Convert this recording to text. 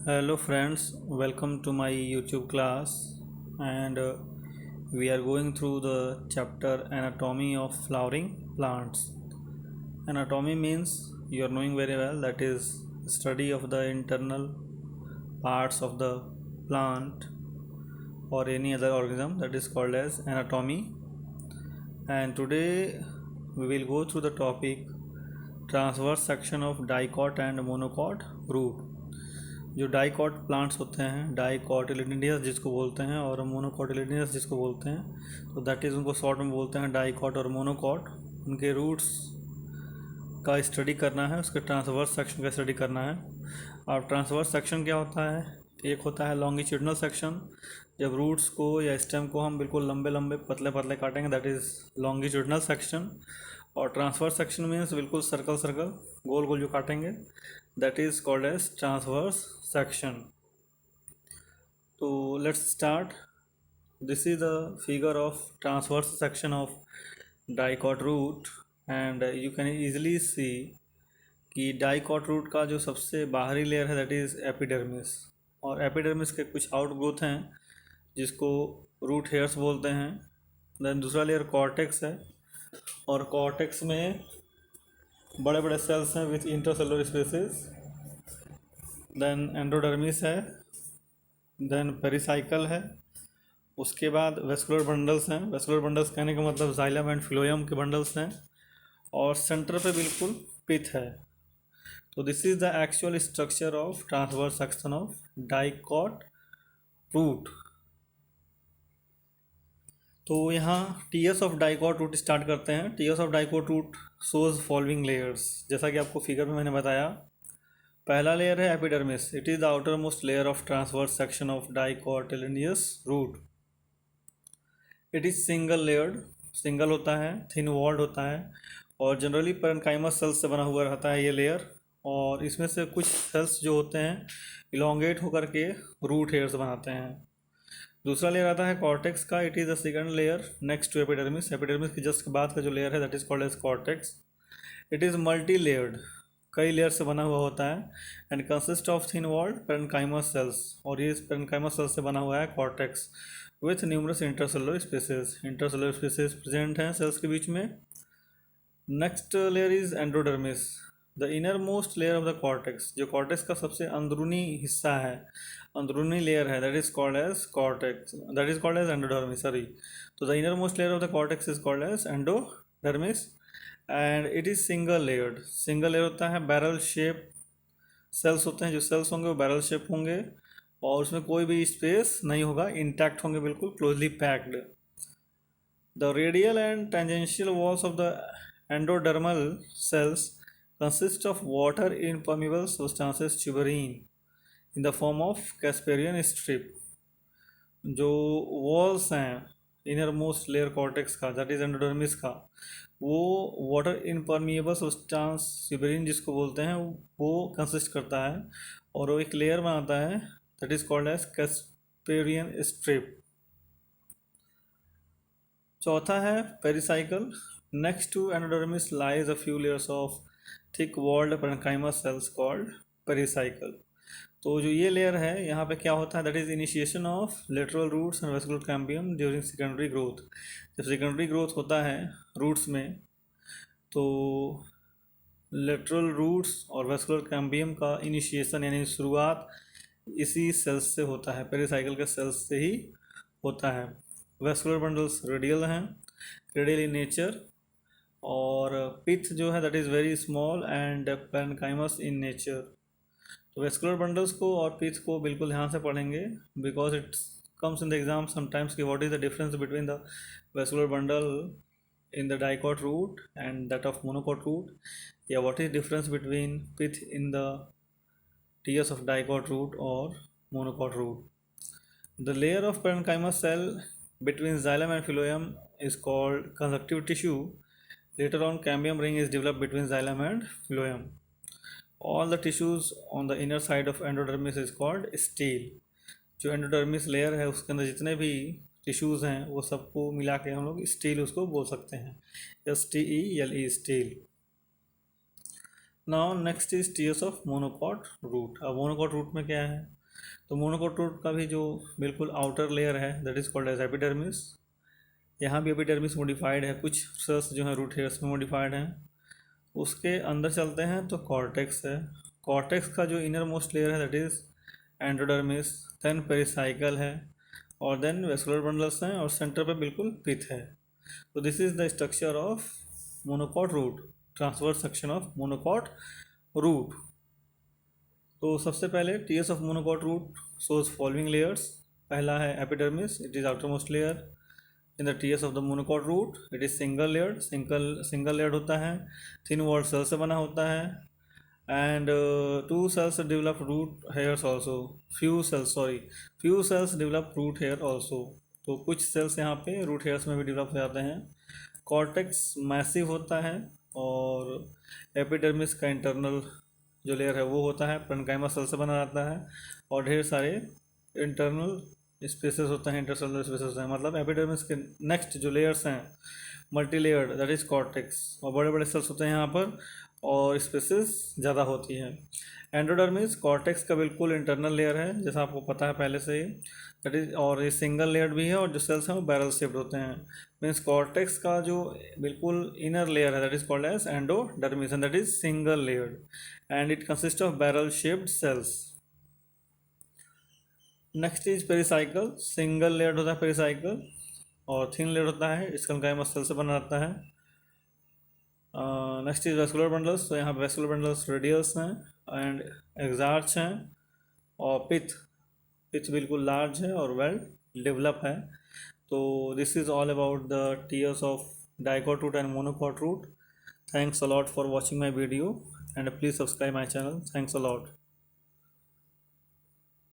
Hello friends, welcome to my YouTube class and we are going through the chapter Anatomy of Flowering Plants. Anatomy means you are knowing very well, that is study of the internal parts of the plant or any other organism, that is called as anatomy. And today we will go through the topic transverse section of dicot and monocot root. जो dicot plants होते हैं, डाइकॉटिलिडियस जिसको बोलते हैं और मोनोकॉटिलिडियस जिसको बोलते हैं, तो दैट इज़ उनको शॉर्ट में बोलते हैं डाइकॉट और मोनोकॉट। उनके रूट्स का स्टडी करना है, उसके ट्रांसवर्स सेक्शन का स्टडी करना है। अब ट्रांसवर्स सेक्शन क्या होता है? एक होता है लॉन्गिट्यूडनल सेक्शन, जब रूट्स को या स्टेम को हम बिल्कुल लंबे लंबे पतले पतले काटेंगे, दैट इज़ लॉन्गिट्यूडनल सेक्शन। और ट्रांसवर्स सेक्शन मीन्स बिल्कुल सर्कल सर्कल गोल गोल जो काटेंगे, that is called as transverse section. So let's start. This is the figure of transverse section of dicot root and you can easily see कि dicot root का जो सबसे बाहरी लेयर है दैट इज़ एपिडर्मिस, और एपिडर्मिस के कुछ outgrowth हैं जिसको रूट हेयर्स बोलते हैं। देन दूसरा लेयर कॉर्टेक्स है, और कॉर्टेक्स में बड़े बड़े सेल्स हैं with intercellular spaces. Then endodermis है, देन पेरिसाइकल है, उसके बाद वेस्कुलर बंडल्स हैं। वेस्कुलर बंडल्स कहने का मतलब जाइलम एंड फिलोयम के बंडल्स हैं, और सेंटर पे बिल्कुल पिथ है। तो this is the actual structure of transverse section of dicot root. तो यहाँ TS of dicot root start करते हैं। TS of dicot root shows following layers, जैसा कि आपको फिगर में मैंने बताया। पहला लेयर है epidermis, it is the outermost layer of transverse section of dicotyledonous root. It is single layered, single होता है, थिन वॉल्ड होता है, और जनरली पैरेन्काइमस सेल्स से बना हुआ रहता है ये लेयर। और इसमें से कुछ सेल्स जो होते हैं इलोंगेट होकर के रूट हेयर्स बनाते हैं। दूसरा लेयर आता है कॉर्टेक्स का, it is the second layer next to epidermis. Epidermis के जस्ट बाद का जो लेयर है that is called as cortex. It is multi layered, कई लेयर से बना हुआ होता है, and consist of thin walled parenchymous cells, और ये पैरेन्काइमस सेल्स से बना हुआ है cortex with numerous intercellular spaces. Intercellular spaces present हैं सेल्स के बीच में। Next layer is endodermis, the innermost layer of the cortex. जो कॉर्टेक्स का सबसे अंदरूनी हिस्सा है, अंदरूनी लेयर है, that is called as cortex, that is called as endodermis, sorry. तो the innermost layer of the cortex is called as endodermis, and it is single layered. Single layer होता है, बैरल शेप सेल्स होते हैं, जो sales होंगे वो barrel shape होंगे, और उसमें कोई भी स्पेस नहीं होगा, इंटैक्ट होंगे, बिल्कुल closely packed. The radial and tangential walls of the endodermal cells consist of water impermeable substances suberin in the form of Casparian strip. जो वॉल्स हैं इनर मोस्ट लेयर कॉर्टेक्स का, दैट इज एंडोडर्मिस का, वो water इनपर्मिएबल substance ट्यूबरीन जिसको बोलते हैं वो consist करता है, और वो एक लेयर बनाता है that is called as Casparian strip. चौथा है pericycle, next to endodermis lies a few layers of thick walled parenchymous cells called pericycle. तो जो ये लेयर है यहाँ पे क्या होता है, that is initiation of lateral roots and vascular cambium during secondary growth. जब सेकेंडरी ग्रोथ होता है रूट्स में, तो लेटरल रूट्स और वेस्कुलर कैम्बियम का इनिशिएशन यानी शुरुआत इसी सेल्स से होता है, पेरिसाइकल के सेल्स से ही होता है। वेस्कुलर बंडल्स रेडियल हैं, रेडियल इन नेचर, और पिथ जो है that is very small and parenchymous in nature. तो वेस्कुलर बंडल्स को और पिथ को बिल्कुल ध्यान से पढ़ेंगे, because it comes in the exam sometimes कि what is the difference between the vascular bundle in the dicot root and that of monocot root, या what is difference between pith in the TS of dicot root और monocot root. The layer of parenchymous cell between xylem and phloem is called conjunctive tissue. Later on, cambium ring is developed between xylem and phloem. All the tissues on the inner side of endodermis is called stele. जो endodermis layer है उसके अंदर जितने भी tissues हैं वो सबको मिला के हम लोग स्टील उसको बोल सकते हैं, STELE, stele. Now next is TS of monocot root. अब मोनोकॉट रूट में क्या है, तो मोनोकॉट रूट का भी जो बिल्कुल आउटर लेयर है that is called as epidermis. यहाँ भी एपिडर्मिस मॉडिफाइड है, कुछ सेल्स जो हैं रूट हेयर्स में मॉडिफाइड हैं। उसके अंदर चलते हैं तो कॉर्टेक्स है। कॉर्टेक्स का जो इनर मोस्ट लेयर है that is endodermis, then pericycle है, और देन वेस्कुलर बंडल्स हैं, और सेंटर पे बिल्कुल पिथ है। तो this is the structure of monocot root, transverse section of monocot root. तो सबसे पहले TS of monocot root shows following layers. पहला है epidermis, it is outermost layer. In the TS of the monocot root it is single layered, single layered होता है, thin walled cell से बना होता है, and two cells develop root hairs also, few cells develop root hair also. तो कुछ sales यहाँ पे रूट हेयर्स में भी डेवलप हो जाते हैं। कॉर्टेक्स मैसिव होता है, और एपिडर्मिस का इंटरनल जो लेयर है वो होता है, पेरेन्काइमा सेल से बना रहता है, और ढेर सारे इंटरनल स्पेसेस होते हैं, इंटरसेलुलर स्पेसेस होते हैं। मतलब एपिडर्मिस के नेक्स्ट जो लेयर्स हैं multi layered that is cortex, और बड़े बड़े सेल्स होते हैं यहाँ पर, और स्पेसेस ज़्यादा होती है। एंडोडर्मिस कॉर्टेक्स का बिल्कुल इंटरनल लेयर है, जैसा आपको पता है पहले से ही, दैट इज, और ये सिंगल लेयर्ड भी है, और जो सेल्स हैं वो बैरल शेप्ड होते हैं। मीन्स कॉर्टेक्स का जो बिल्कुल इनर लेयर है that is called as endodermis, and that is single layered, and it consist of barrel shaped cells. Next is pericycle, single layered होता है पेरिसाइकल, और थिन लेयर होता है, स्कैलेम सेल से बना रहता है। नेक्स्ट इज वेस्कुलर बंडल्स, तो यहाँ वेस्कुलर बंडल्स रेडियस हैं एंड एक्सार्च हैं, और पिथ बिल्कुल लार्ज है और वेल डेवलप है। तो this is all about the TS of dicot root and monocot root. Thanks a lot for watching my video, and please subscribe my channel. Thanks a lot.